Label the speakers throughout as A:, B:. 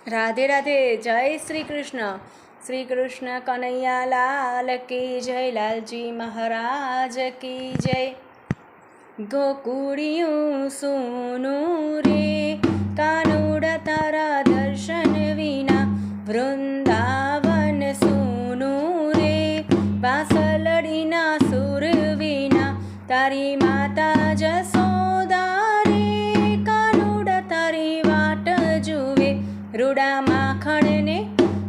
A: राधे राधे। जय श्री कृष्ण। श्री कृष्ण कन्हैया लाल की जय। लालजी महाराज की जय। गोकुड़ियों सुनो रे, कानूड़ा तारा दर्शन विना। वृंदावन सुनो रे, वासलड़ीना सुर विना। तारी माता जसोदा रे, कानूड़ा तारी वाट जुवे। रूड़ा माखण ने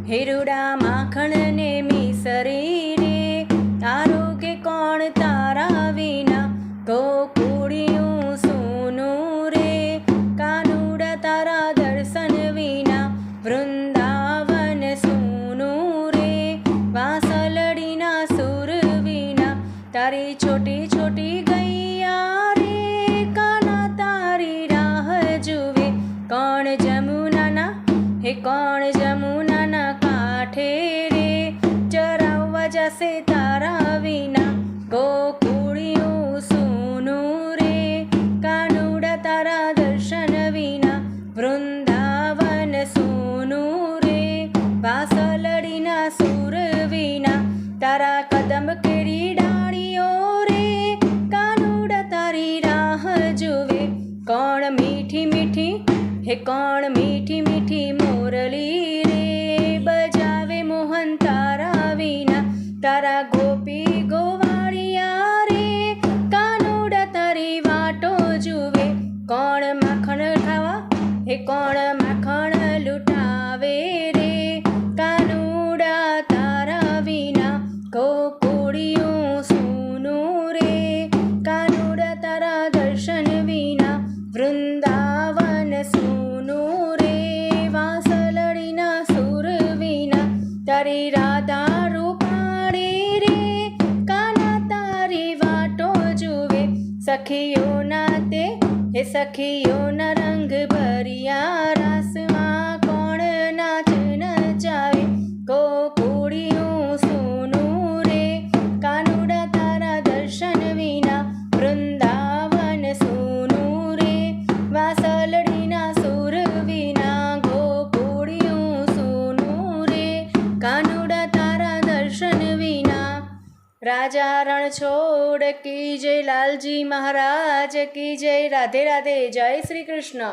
A: हे रूड़ा माखण ने मिसरी रे, आरोग्य कौन तारा विना। गोकुड़ियों सुनो रे, कानूड़ा तारा दर्शन विना। वृंदावन सुनो रे, वासलड़ीना सुर विना। तारी छोटी छोटी गैया रे, काना तारी राह जुवे। कौन जमुना ना हे कौन जमुना ना काठे रे, चरावा जैसे तारा विना। गोकुड़ियों सुनो रे, कानूड़ा तारा दर्शन विना। वृंदावन सुनो रे, वासलड़ीना सुर विना। तारा कदम केरी डाड़ियो रे, कानूड़ा तारी राह जुवे। कौन मीठी मीठी हे कौन मीठी मीठी मोरली रे, बजावे मोहन तारा विना। तारा गोपी गोवाड़िया रे, कानूड़ा तारी वाटो जुवे। कौन माखण खावा हे कौन माखण लुटावे रे, कानूड़ा तारा विना। गोकुड़ियों सुनो रे, कानूड़ा तारा दर्शन विना। वृंदावन सुनो रे, वासलड़ीना सुर विना। तारी राधा रूपाणी रे, काना तारी वाटो जुवे। सखियो नाते हे सखियो न रंग भरिया, रास मां कौन नाच नचावे। गोकुड़ियों सुनो रे, कानूड़ा तारा दर्शन विना। वृंदावन सुनो रे, वासलड़ीना सुर विना। गोकुड़ियों सुनो रे, कानूड़ा तारा दर्शन विना। राजा रणछोड़ की जय। लालजी महाराज की जय। राधे राधे। जय श्री कृष्ण।